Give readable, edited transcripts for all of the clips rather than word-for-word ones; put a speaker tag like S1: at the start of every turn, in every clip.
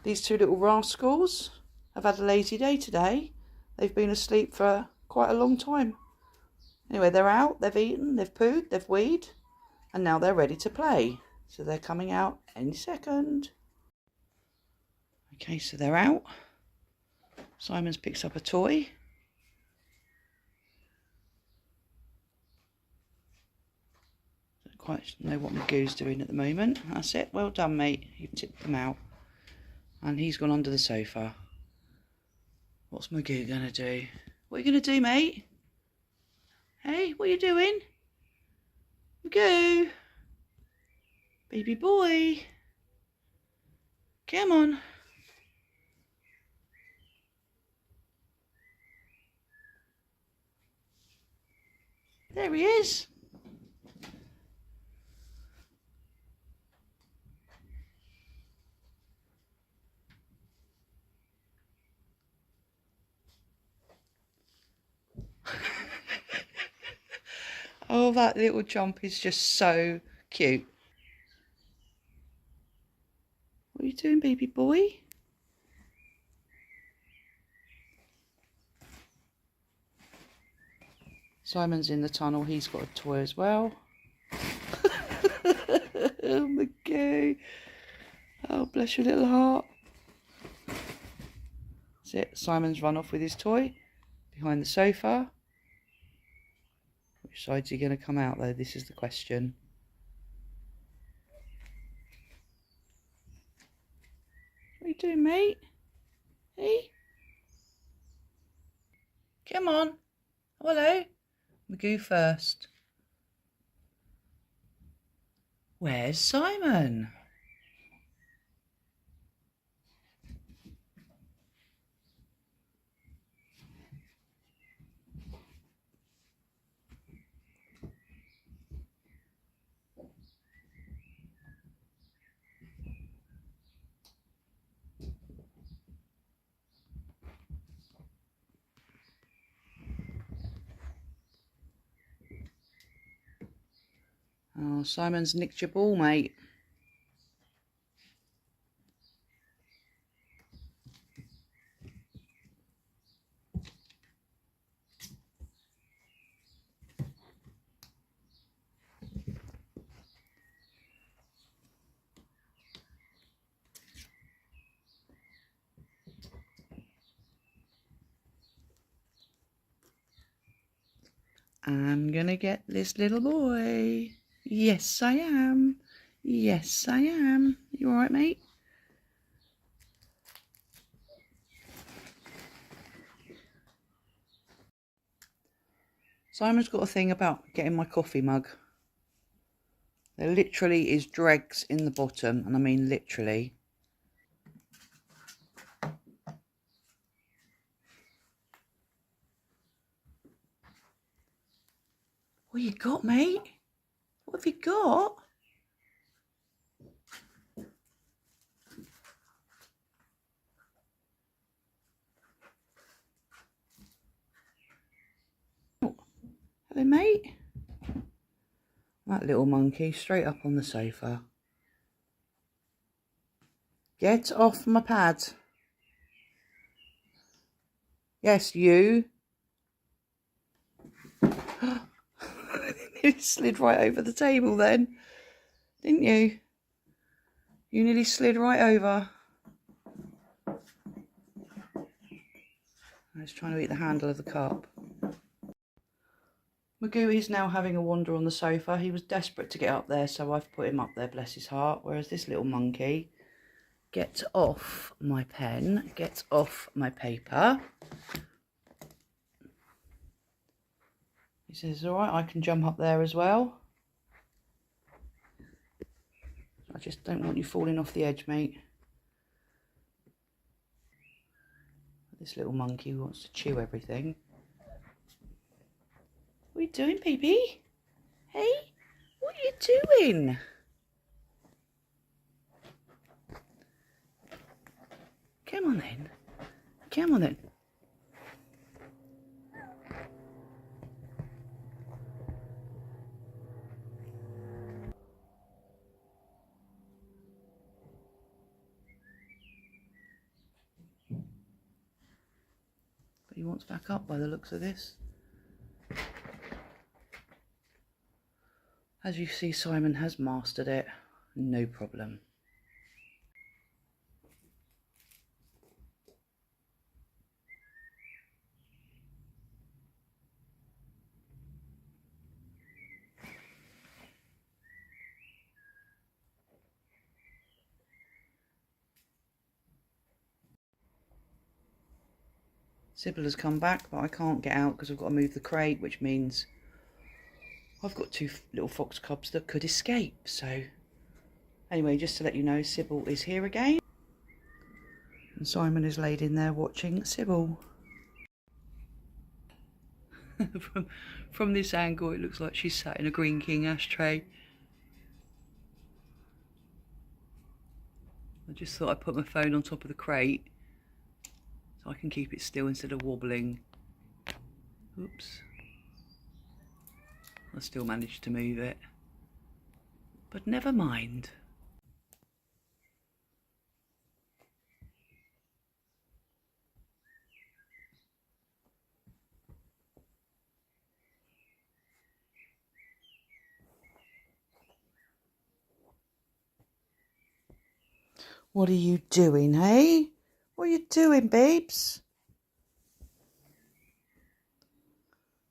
S1: These two little rascals have had a lazy day today. They've been asleep for quite a long time. Anyway, they're out, they've eaten, they've pooed, they've weed, and now they're ready to play. So they're coming out any second. Okay, so they're out. Simon's picks up a toy. Don't quite know what Magoo's doing at the moment. That's it. Well done, mate. You've tipped them out. And he's gone under the sofa. What's Magoo going to do? What are you going to do, mate? Hey, what are you doing? Magoo. Baby boy. Come on. There he is. Oh, that little jump is just so cute. What are you doing, baby boy? Simon's in the tunnel. He's got a toy as well. Oh, Magoo. Oh, bless your little heart. That's it. Simon's run off with his toy behind the sofa. Which side's he going to come out, though? This is the question. What are you doing, mate? Hey? Come on. Hello. Magoo first. Where's Simon? Oh, Simon's nicked your ball, mate. I'm gonna get this little boy. Yes, I am. Yes, I am. You alright, mate? Simon's got a thing about getting my coffee mug. There literally is dregs in the bottom, and I mean literally. What you got, mate? What have you got? Hello, mate. That little monkey straight up on the sofa. Get off my pad. Yes, you. You slid right over the table then, didn't you? You nearly slid right over. I was trying to eat the handle of the cup. Magoo is now having a wander on the sofa. He was desperate to get up there, so I've put him up there, bless his heart. Whereas this little monkey, get off my pen, get off my paper. He says, all right, I can jump up there as well. I just don't want you falling off the edge, mate. This little monkey wants to chew everything. What are you doing, baby? Hey, what are you doing? Come on then. Come on then. he wants back up by the looks of this. As you see, Simon has mastered it, no problem. Sybil has come back, but I can't get out because I've got to move the crate, which means I've got two little fox cubs that could escape. So anyway, just to let you know, Sybil is here again. And Simon is laid in there watching Sybil. from this angle, it looks like she's sat in a Green King ashtray. I just thought I'd put my phone on top of the crate so I can keep it still instead of wobbling. Oops. I still managed to move it. But never mind. What are you doing, hey? What are you doing, babes?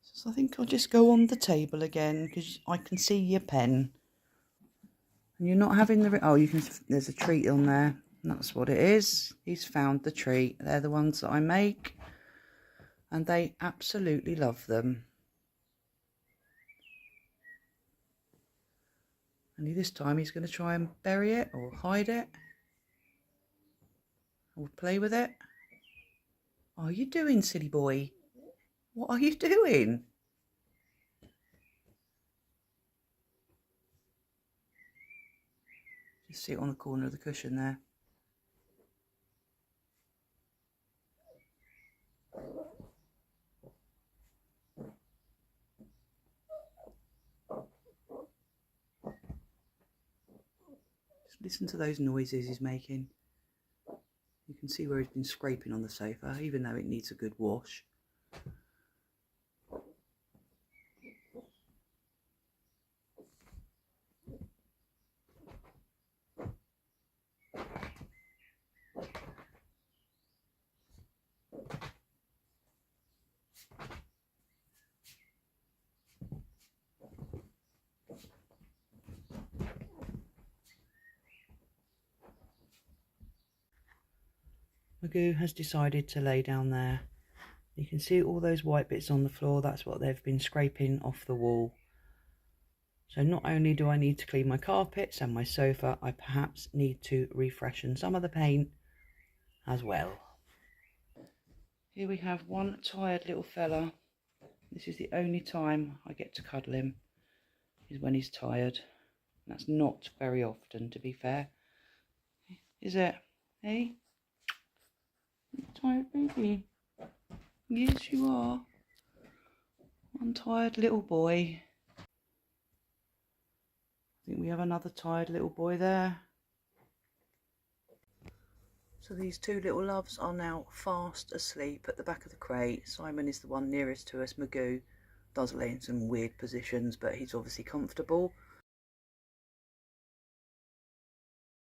S1: So I think I'll just go on the table again because I can see your pen. And you're not having the... Oh, you can. There's a treat on there. That's what it is. He's found the treat. They're the ones that I make. And they absolutely love them. Only this time he's going to try and bury it or hide it. Or play with it. What are you doing, silly boy? What are you doing? Just sit on the corner of the cushion there. Just listen to those noises he's making. You can see where he's been scraping on the sofa, even though it needs a good wash. Magoo has decided to lay down there. You can see all those white bits on the floor. That's what they've been scraping off the wall. So not only do I need to clean my carpets and my sofa, I perhaps need to refreshen some of the paint as well. Here we have one tired little fella. This is the only time I get to cuddle him, is when he's tired. That's not very often, to be fair. Is it? Hey? Tired baby? Yes, you are. One tired little boy. I think we have another tired little boy there. So these two little loves are now fast asleep at the back of the crate. Simon is the one nearest to us. Magoo does lay in some weird positions, but he's obviously comfortable.